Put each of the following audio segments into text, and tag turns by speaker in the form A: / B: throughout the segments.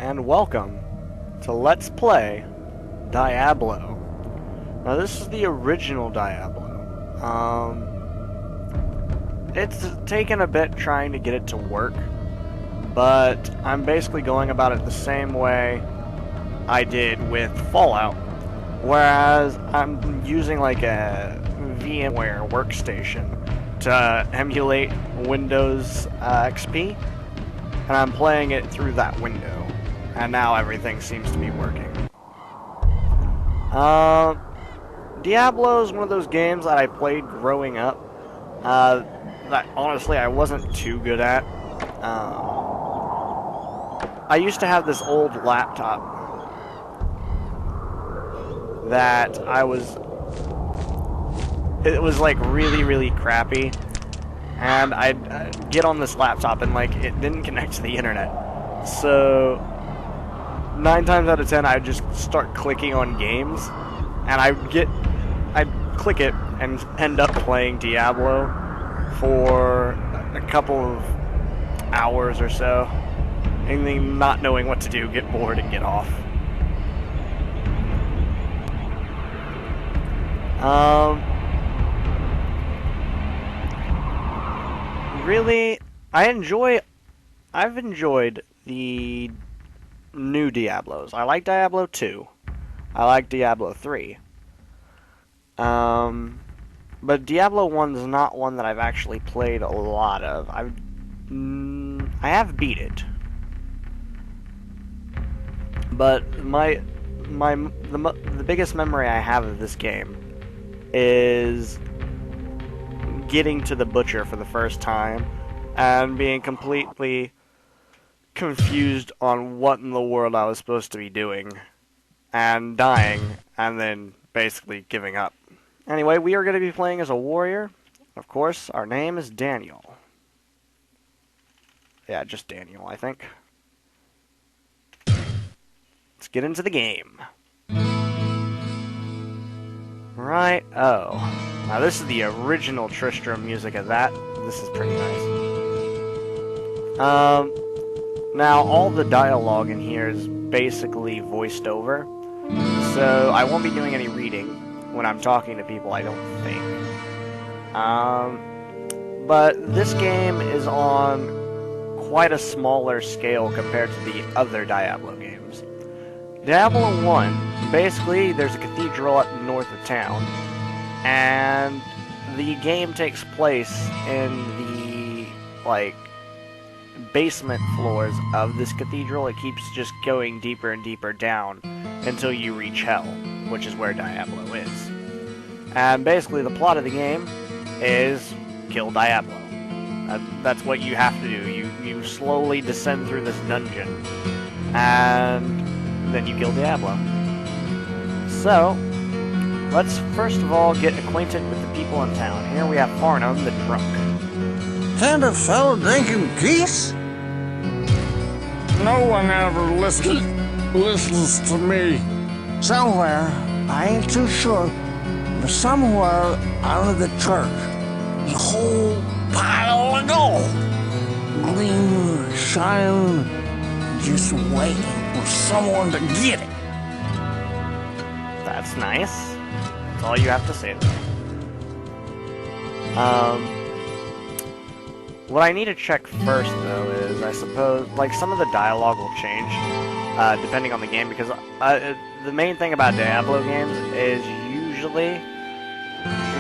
A: and welcome to Let's Play Diablo. Now this is the original Diablo. It's taken a bit trying to get it to work, but I'm basically going about it the same way I did with Fallout, whereas I'm using like a VMware workstation to emulate Windows XP, and I'm playing it through that window, and now everything seems to be working. Diablo is one of those games that I played growing up, that honestly I wasn't too good at. I used to have this old laptop that it was like really crappy, and I'd get on this laptop and like it didn't connect to the internet, so 9 times out of 10 I'd just start clicking on games, and I'd click it and end up playing Diablo for a couple of hours or so, and then not knowing what to do, get bored and get off. Really, I've enjoyed the new Diablos. I like Diablo 2. I like Diablo 3. But Diablo 1 is not one that I've actually played a lot of. I have beat it. But the biggest memory I have of this game is getting to the butcher for the first time and being completely confused on what in the world I was supposed to be doing, and dying, and then basically giving up. Anyway, we are going to be playing as a warrior. Of course, our name is Daniel. Yeah, just Daniel, I think. Let's get into the game. Right, oh. Now this is the original Tristram music of that. This is pretty nice. Now all the dialogue in here is basically voiced over, so I won't be doing any reading when I'm talking to people, I don't think. But this game is on quite a smaller scale compared to the other Diablo games. Diablo 1, basically there's a cathedral up north of town, and the game takes place in the, like, basement floors of this cathedral. It keeps just going deeper and deeper down until you reach Hell, which is where Diablo is. And basically the plot of the game is kill Diablo. That's what you have to do. You slowly descend through this dungeon, and then you kill Diablo. So, let's first of all get acquainted with the people in town. Here we have Farnham the drunk.
B: Can't a fellow drink in peace? No one ever listens to me. Somewhere, I ain't too sure, but somewhere out of the church, there's a whole pile of gold. Gleaming, shining, just waiting for someone to get it.
A: That's nice. That's all you have to say though. What I need to check first, though, is, I suppose, like, some of the dialogue will change, depending on the game, because the main thing about Diablo games is usually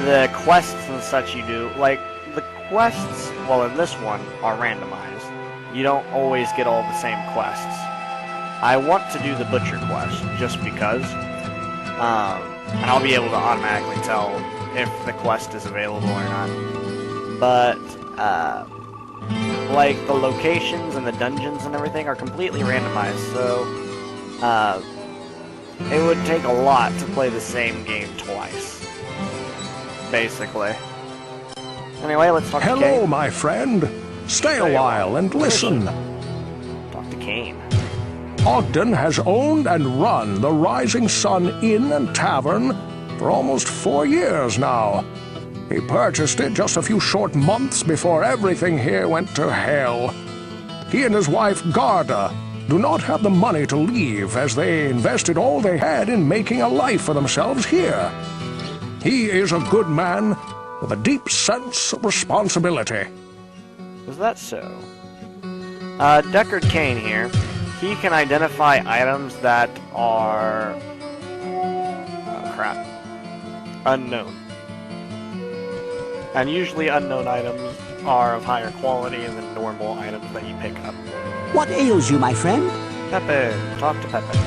A: the quests and such you do. Like, the quests, well, in this one, are randomized. You don't always get all the same quests. I want to do the Butcher quest, just because, and I'll be able to automatically tell if the quest is available or not. But, like, the locations and the dungeons and everything are completely randomized, so, it would take a lot to play the same game twice, basically. Anyway, let's talk to Cain.
C: Hello, my friend. Stay a while and listen.
A: Talk to Cain.
C: Ogden has owned and run the Rising Sun Inn and Tavern for almost 4 years now. He purchased it just a few short months before everything here went to hell. He and his wife, Garda, do not have the money to leave, as they invested all they had in making a life for themselves here. He is a good man with a deep sense of responsibility.
A: Is that so? Deckard Cain here. He can identify items that are... oh, crap. Unknown. And usually unknown items are of higher quality than normal items that you pick up.
D: What ails you, my friend?
A: Pepe. Talk to Pepe.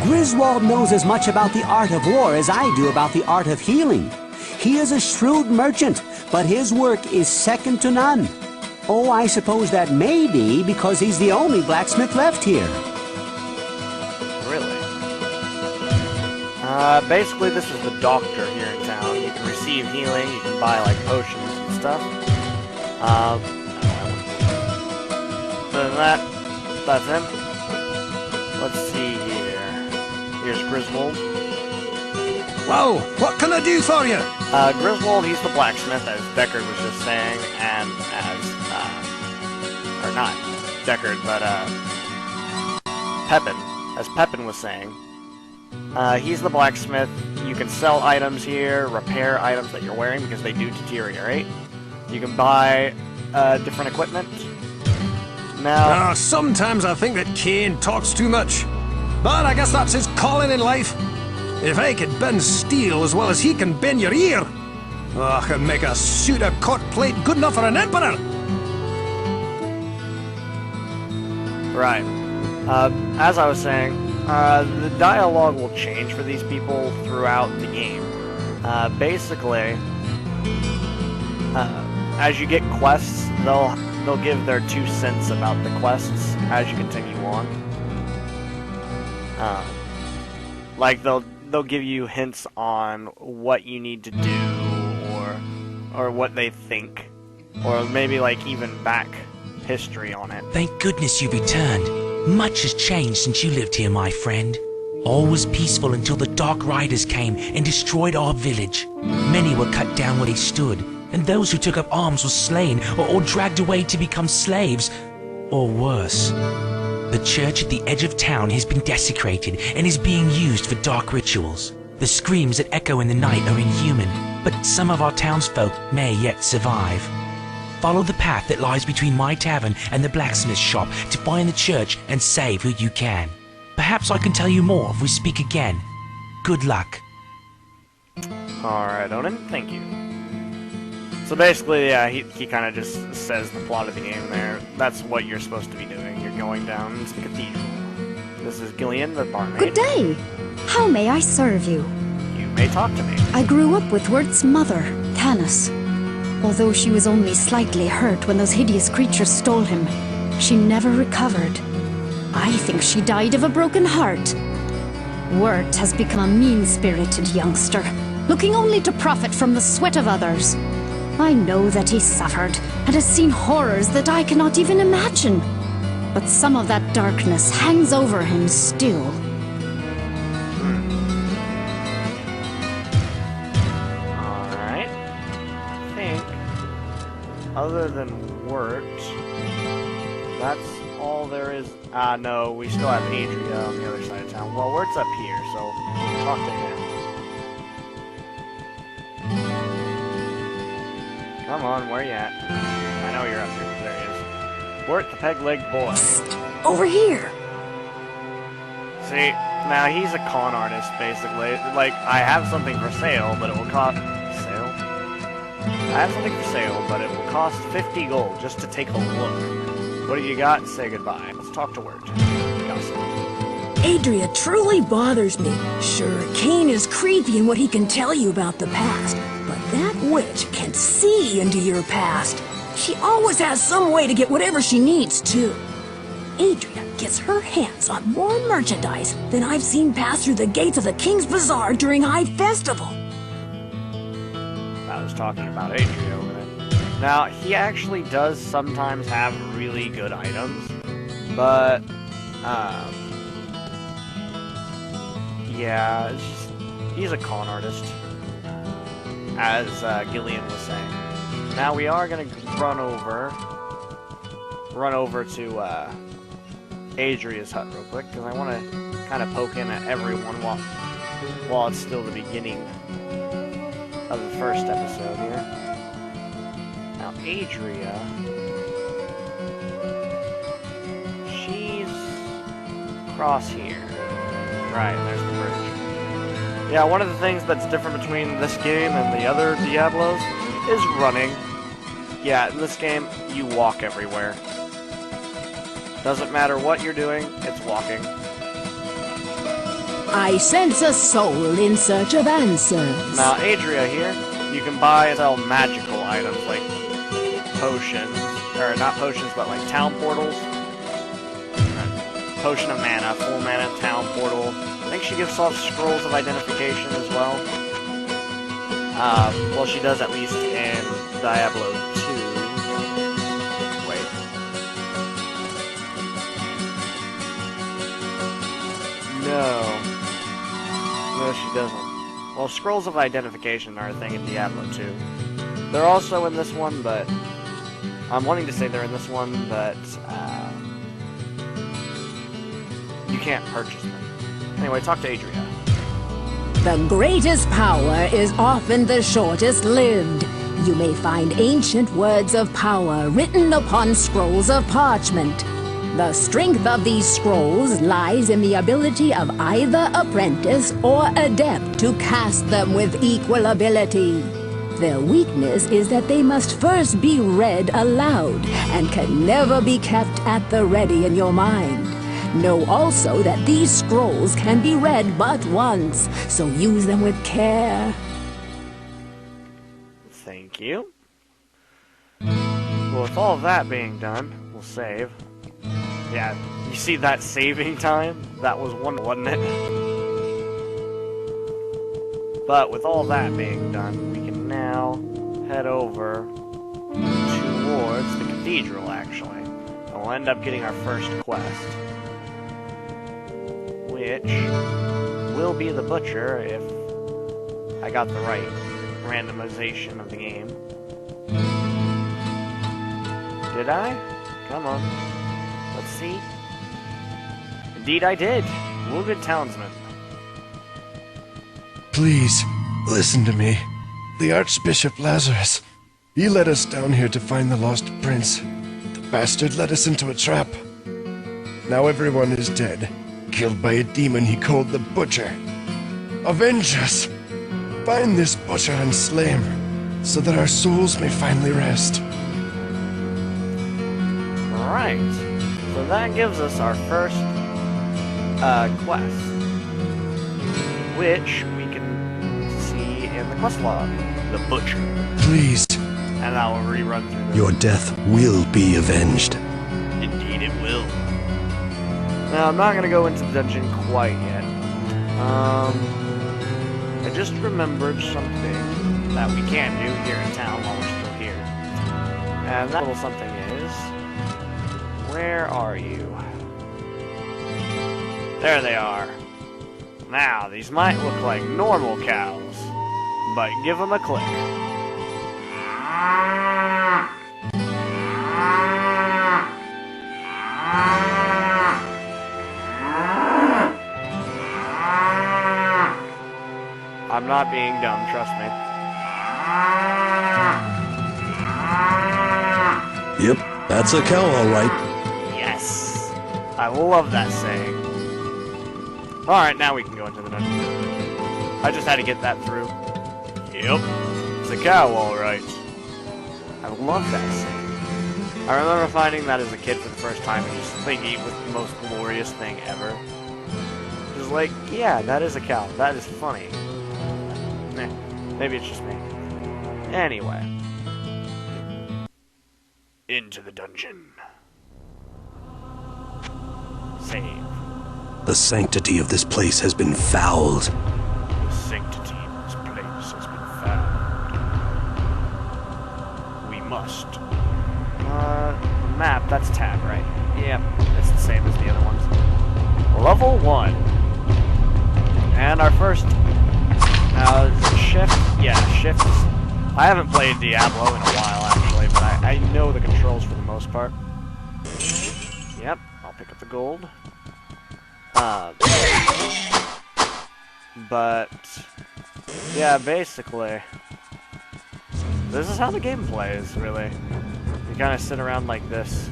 D: Griswold knows as much about the art of war as I do about the art of healing. He is a shrewd merchant, but his work is second to none. Oh, I suppose that may be because he's the only blacksmith left here.
A: Really? Basically this is the doctor here in town. You can receive healing, you can buy like potions and stuff. Other than that, that's him. Let's see here. Here's Griswold.
E: Whoa, what can I do for you?
A: Griswold, he's the blacksmith, as Deckard was just saying, and as, or not Deckard, but, Pepin, as Pepin was saying. He's the blacksmith. You can sell items here, repair items that you're wearing, because they do deteriorate. You can buy, different equipment. Now...
E: sometimes I think that Cain talks too much. But I guess that's his calling in life. If I could bend steel as well as he can bend your ear, I could make a suit of cut plate good enough for an emperor.
A: Right. As I was saying, the dialogue will change for these people throughout the game. Basically, as you get quests, they'll give their 2 cents about the quests as you continue on. Like they'll give you hints on what you need to do, or what they think, or maybe like even back history on it.
F: Thank goodness you returned. Much has changed since you lived here, my friend. All was peaceful until the Dark Riders came and destroyed our village. Many were cut down where they stood, and those who took up arms were slain or dragged away to become slaves, or worse. The church at the edge of town has been desecrated and is being used for dark rituals. The screams that echo in the night are inhuman, but some of our townsfolk may yet survive. Follow the path that lies between my tavern and the blacksmith's shop to find the church and save who you can. Perhaps I can tell you more if we speak again. Good luck.
A: Alright, Onan, thank you. So basically, yeah, he kind of just says the plot of the game there. That's what you're supposed to be doing. You're going down to the cathedral. This is Gillian, the barmaid.
G: Good day. How may I serve you?
A: You may talk to me.
G: I grew up with Wirt's mother, Tanis. Although she was only slightly hurt when those hideous creatures stole him, she never recovered. I think she died of a broken heart. Wirt has become a mean-spirited youngster, looking only to profit from the sweat of others. I know that he suffered, and has seen horrors that I cannot even imagine. But some of that darkness hangs over him still.
A: Alright. I think, other than Wirt, that's all there is. No, we still have Adria on the other side of town. Well, Wirt's up here, so talk to him. Come on, where you at? I know you're up here. There he is. Wirt the peg-legged boy.
G: Psst, over here.
A: See, now he's a con artist, basically. Like, I have something for sale, but it will cost... Sale? I have something for sale, but it will cost 50 gold just to take a look. What do you got? Say goodbye. Let's talk to Wirt. Gossip.
H: Adria truly bothers me. Sure, Cain is creepy in what he can tell you about the past, but that witch can see into your past. She always has some way to get whatever she needs, too. Adria gets her hands on more merchandise than I've seen pass through the gates of the King's Bazaar during High Festival.
A: I was talking about Adria over there. Now, he actually does sometimes have really good items, but, yeah, it's just, he's a con artist, as Gillian was saying. Now we are gonna run over to Adria's hut real quick, because I want to kind of poke in at everyone while it's still the beginning of the first episode here. Now, Adria, she's across here. Right, and there's the bridge. Yeah, one of the things that's different between this game and the other Diablos is running. Yeah, in this game, you walk everywhere. Doesn't matter what you're doing, it's walking.
H: I sense a soul in search of answers.
A: Now, Adria here, you can buy and sell magical items like potions, or not potions, but like town portals. Potion of mana, full mana town portal. I think she gives off scrolls of identification as well. Well, she does at least in Diablo 2. Wait. No, she doesn't. Well, scrolls of identification are a thing in Diablo 2. They're also in this one, but I'm wanting to say they're in this one, but you can't purchase them. Anyway, talk to Adria.
H: The greatest power is often the shortest lived. You may find ancient words of power written upon scrolls of parchment. The strength of these scrolls lies in the ability of either apprentice or adept to cast them with equal ability. Their weakness is that they must first be read aloud and can never be kept at the ready in your mind. Know also that these scrolls can be read but once, so use them with care.
A: Thank you. Well, with all of that being done, we'll save. Yeah, you see that saving time? That was one, wasn't it? But with all that being done, we can now head over towards the cathedral, actually. And we'll end up getting our first quest, which will be the butcher if I got the right randomization of the game. Did I? Come on. Let's see. Indeed I did. Wounded townsman.
I: Please, listen to me. The Archbishop Lazarus. He led us down here to find the lost prince. The bastard led us into a trap. Now everyone is dead, killed by a demon he called the Butcher. Avenge us! Find this butcher and slay him, so that our souls may finally rest.
A: Alright. So that gives us our first quest, which we can see in the quest log. The Butcher.
I: Please.
A: And I will rerun through this.
I: Your death will be avenged.
A: Indeed it will. Now, I'm not going to go into the dungeon quite yet. I just remembered something that we can do here in town while we're still here. And that little something is... Where are you? There they are. Now, these might look like normal cows, but give them a click. I'm not being dumb, trust me.
I: Yep, that's a cow, all right.
A: Yes! I love that saying. Alright, now we can go into the dungeon. I just had to get that through. Yep, it's a cow, alright. I love that saying. I remember finding that as a kid for the first time and just thinking it was the most glorious thing ever. Just like, yeah, that is a cow. That is funny. Maybe it's just me. Anyway. Into the dungeon. Save.
I: The sanctity of this place has been fouled.
A: The sanctity of this place has been found. We must. Map, that's tab, right? Yep, it's the same as the other ones. Level 1. And our first... Now, is it shift? Yeah, shift. I haven't played Diablo in a while, actually, but I know the controls for the most part. Yep, I'll pick up the gold. But yeah, basically, this is how the game plays, really. You kind of sit around like this.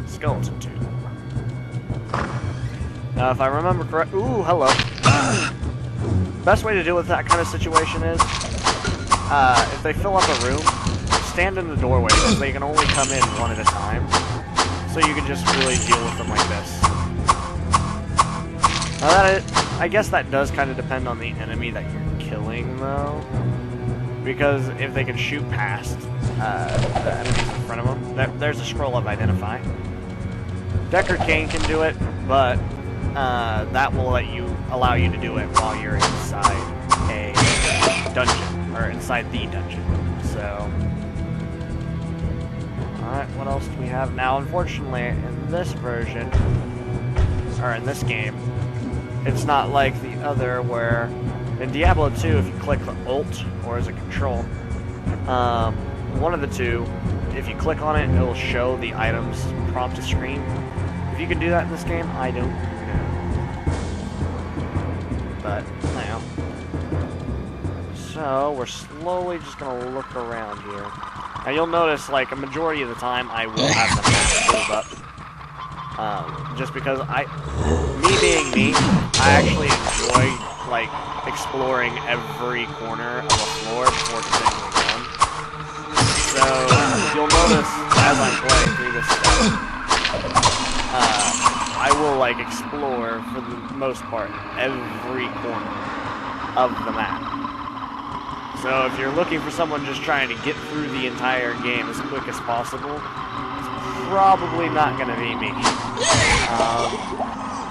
A: Skeleton tube. Now, if I remember correct, ooh, hello. Best way to deal with that kind of situation is, if they fill up a room, stand in the doorway because they can only come in one at a time. So you can just really deal with them like this. Now I guess that does kind of depend on the enemy that you're killing, though. Because if they can shoot past the enemies in front of them, there's a scroll of Identify. Deckard Cain can do it, but that will allow you to do it while you're inside a dungeon, or inside the dungeon. So, alright, what else do we have? Now, unfortunately, in this version, or in this game, it's not like the other where, in Diablo 2, if you click the Alt, or as a control, one of the two, if you click on it, it'll show the items prompt to screen. If you can do that in this game, I don't know. But, I know. So, we're slowly just gonna look around here. Now, you'll notice, like, a majority of the time, I will have the map pulled up. Just because me being me, I actually enjoy, like, exploring every corner of a floor before continuing on. So, you'll notice, as I'm playing through this stuff, I will, like, explore, for the most part, every corner of the map. So if you're looking for someone just trying to get through the entire game as quick as possible, it's probably not going to be me.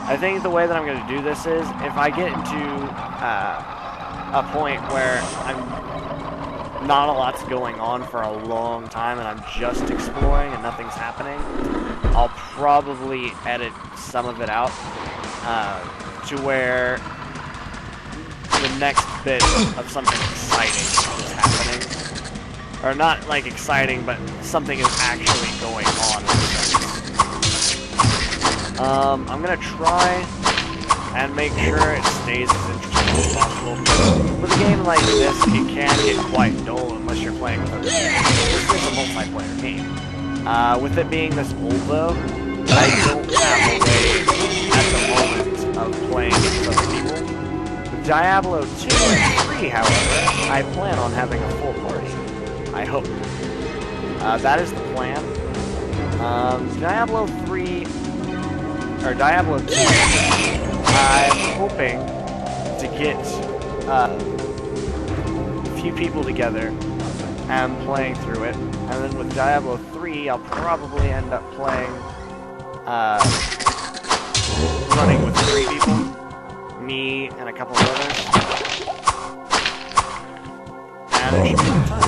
A: I think the way that I'm going to do this is, if I get into a point where not a lot's going on for a long time and I'm just exploring and nothing's happening, I'll probably edit some of it out to where the next bit of something exciting is happening. Or not like exciting, but something is actually going on. I'm gonna try and make sure it stays as interesting as possible. With a game like this, it can get quite dull unless you're playing with other people. This is a multiplayer game. With it being this old though, I don't have a way at the moment of playing with other people. With Diablo 2 and 3, however, I plan on having a full party. I hope. That is the plan. Diablo 3, or Diablo 2, I'm hoping to get a few people together and playing through it. And then with Diablo 3, I'll probably end up playing, running with 3 people. Me and a couple of others. And it should be fun.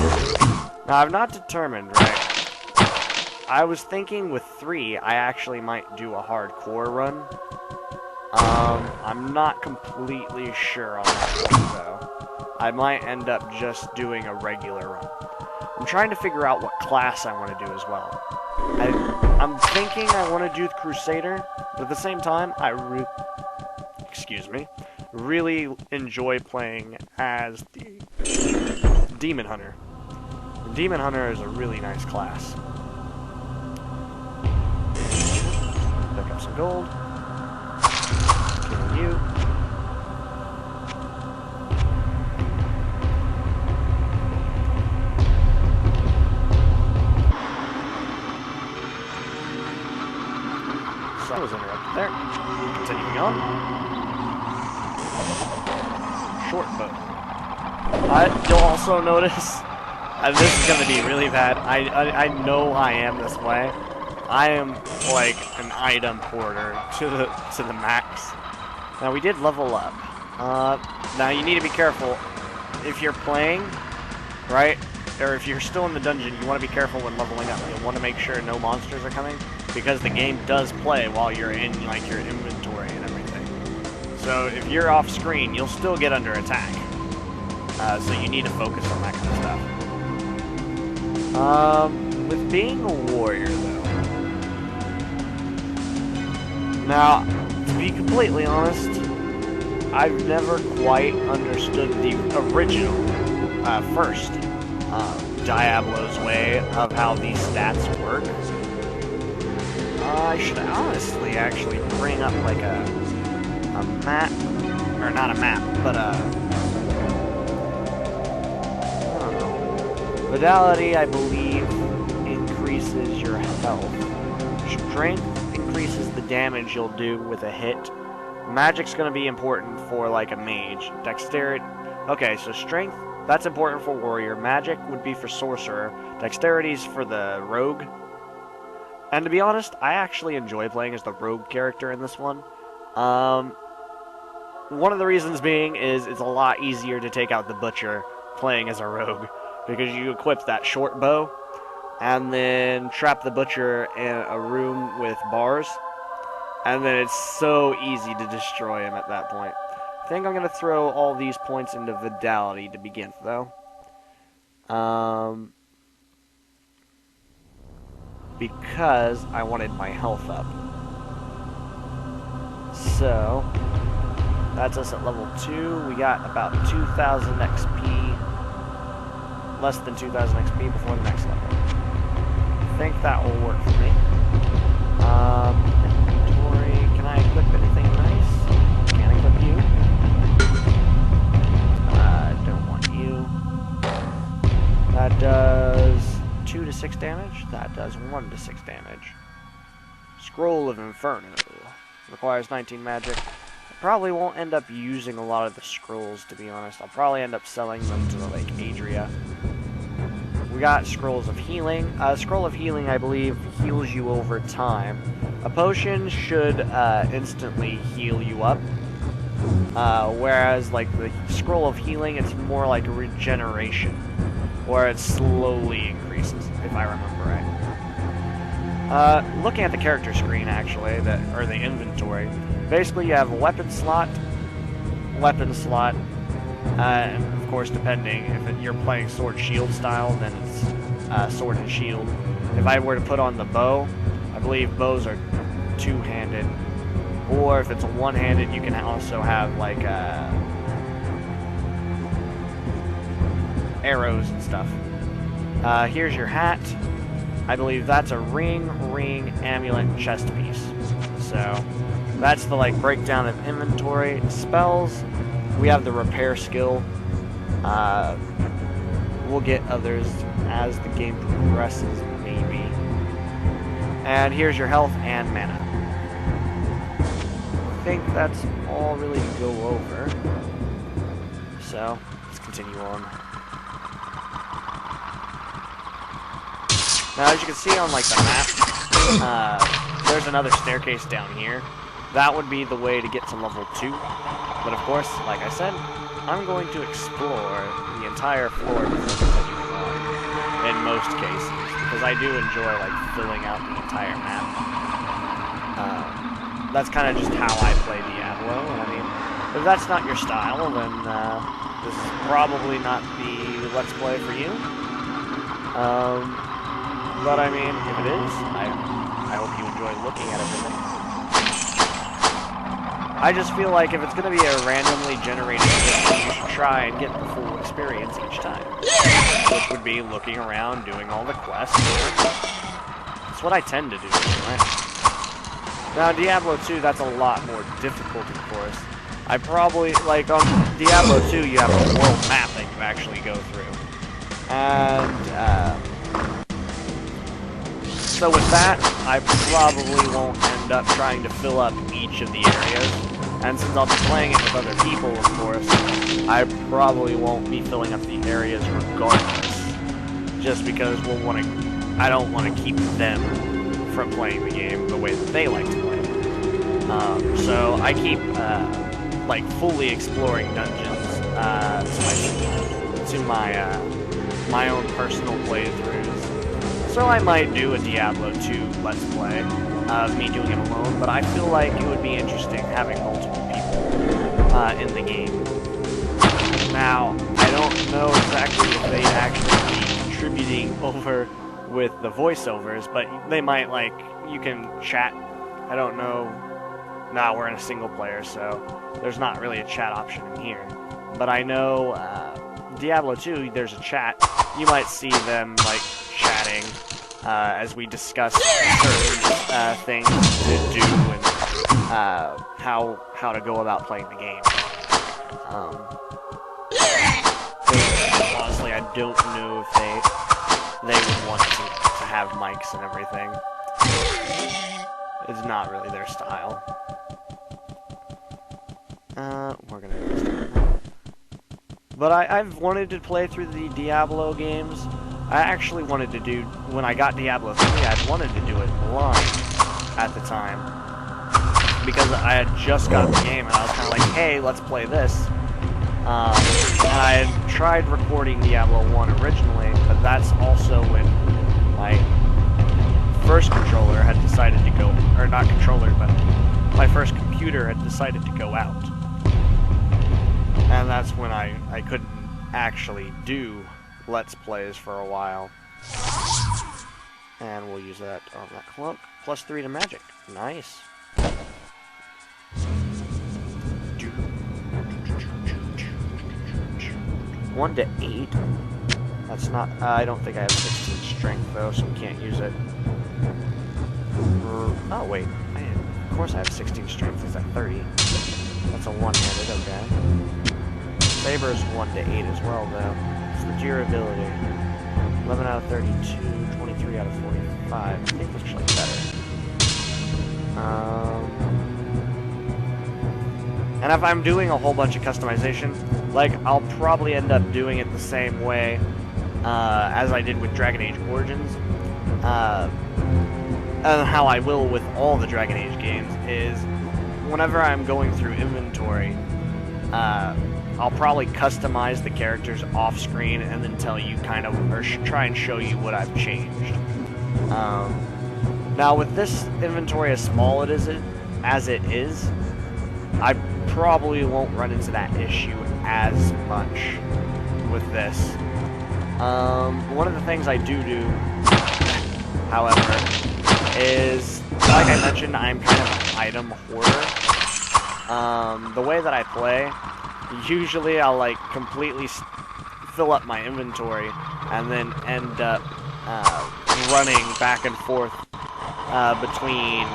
A: Now, I've not determined, right? I was thinking with 3, I actually might do a hardcore run. I'm not completely sure on that one, though. I might end up just doing a regular run. I'm trying to figure out what class I want to do as well. I'm thinking I want to do the Crusader, but at the same time, really enjoy playing as the Demon Hunter. The Demon Hunter is a really nice class. Pick up some gold. Kill you. So I was interrupted there. Continuing on. Short bow. You'll also notice, this is going to be really bad. I know I am this way. I am like an item hoarder to the max. Now we did level up. Now you need to be careful if you're playing, right? Or if you're still in the dungeon, you want to be careful when leveling up. You want to make sure no monsters are coming, because the game does play while you're in like your inventory and everything. So if you're off screen, you'll still get under attack. So you need to focus on that kind of stuff. With being a warrior though, Now, to be completely honest, I've never quite understood the original, first, Diablo's way of how these stats work. I should honestly actually bring up like a map, or not a map, but I don't know. Vitality, I believe, increases your health. Strength increases the damage you'll do with a hit. Magic's going to be important for like a mage. Dexterity, okay, so strength, that's important for warrior. Magic would be for sorcerer. Dexterity's for the rogue. And to be honest, I actually enjoy playing as the rogue character in this one. One of the reasons being is it's a lot easier to take out the butcher playing as a rogue, because you equip that short bow and then trap the butcher in a room with bars, and then it's so easy to destroy him at that point. I think I'm going to throw all these points into Vitality to begin, though. Because I wanted my health up. So, that's us at level 2. We got about 2,000 XP. Less than 2,000 XP before the next level. I think that will work for me. Inventory. Can I equip anything nice? Can't equip you. Don't want you. That does 2 to 6 damage. That does 1 to 6 damage. Scroll of Inferno. Requires 19 magic. I probably won't end up using a lot of the scrolls, to be honest. I'll probably end up selling them to the Lake Adria. We got Scrolls of Healing. Scroll of Healing, I believe, heals you over time. A potion should instantly heal you up. Whereas, like, the Scroll of Healing, it's more like a regeneration, where it slowly increases, if I remember right. Looking at the character screen, actually, or the inventory, basically you have a weapon slot, and of course, depending, if you're playing sword shield style, then it's sword and shield. If I were to put on the bow, I believe bows are two-handed, or if it's one-handed, you can also have like arrows and stuff. Here's your hat. I believe that's a ring, amulet, chest piece. So that's the like breakdown of inventory. Spells, we have the repair skill. We'll get others as the game progresses, maybe. And here's your health and mana. I think that's all really to go over. So let's continue on. Now, as you can see on like the map, there's another staircase down here. That would be the way to get to level 2. But of course, like I said, I'm going to explore the entire floor before continuing on, in most cases, because I do enjoy like filling out the entire map. That's kind of just how I play Diablo, and I mean, if that's not your style, then this is probably not the Let's Play for you. But I mean, if it is, I hope you enjoy looking at everything. I just feel like if it's going to be a randomly generated game, you should try and get the full experience each time. Which would be looking around, doing all the quests. That's what I tend to do, anyway. Now, Diablo 2, that's a lot more difficult, of course. I probably, like, on Diablo 2, you have a world map that you actually go through. And, so with that, I probably won't end up trying to fill up each of the areas. And since I'll be playing it with other people, of course, I probably won't be filling up the areas regardless. Just because I don't want to keep them from playing the game the way that they like to play. So I keep, like, fully exploring dungeons to my own personal playthroughs. So I might do a Diablo 2 Let's Play of me doing it alone, but I feel like it would be interesting having multiple people in the game. Now, I don't know exactly if they'd actually be contributing over with the voiceovers, but they might, like, you can chat. I don't know Nah, we're in a single player, so there's not really a chat option in here. But I know Diablo 2, there's a chat. You might see them like chatting as we discuss certain things to do and how to go about playing the game. Honestly, I don't know if they would want to have mics and everything. It's not really their style. We're gonna start now. But I've wanted to play through the Diablo games. I actually wanted to do, when I got Diablo 3, I wanted to do it live at the time. Because I had just got the game and I was kind of like, hey, let's play this. And I had tried recording Diablo 1 originally, but that's also when my first controller had decided to go, or not controller, but my first computer had decided to go out. And that's when I couldn't actually do Let's Plays for a while. And we'll use that on that cloak. +3 to magic. Nice. 1 to 8. That's not... I don't think I have 16 strength, though, so we can't use it. Oh, wait. Of course I have 16 strength. It's at 30. That's a one-handed, okay. Saber is 1 to 8 as well, though. It's the durability. 11 out of 32, 23 out of 45. I think that's actually better. And if I'm doing a whole bunch of customization, like, I'll probably end up doing it the same way as I did with Dragon Age Origins. And how I will with all the Dragon Age games is, whenever I'm going through inventory, I'll probably customize the characters off screen and then tell you kind of, or try and show you what I've changed. Now with this inventory as small as it is, I probably won't run into that issue as much with this. One of the things I do, however, is, like I mentioned, I'm kind of an item hoarder. The way that I play, usually I'll like completely fill up my inventory and then end up running back and forth between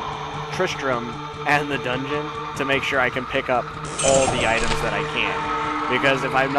A: Tristram and the dungeon to make sure I can pick up all the items that I can. Because if I'm not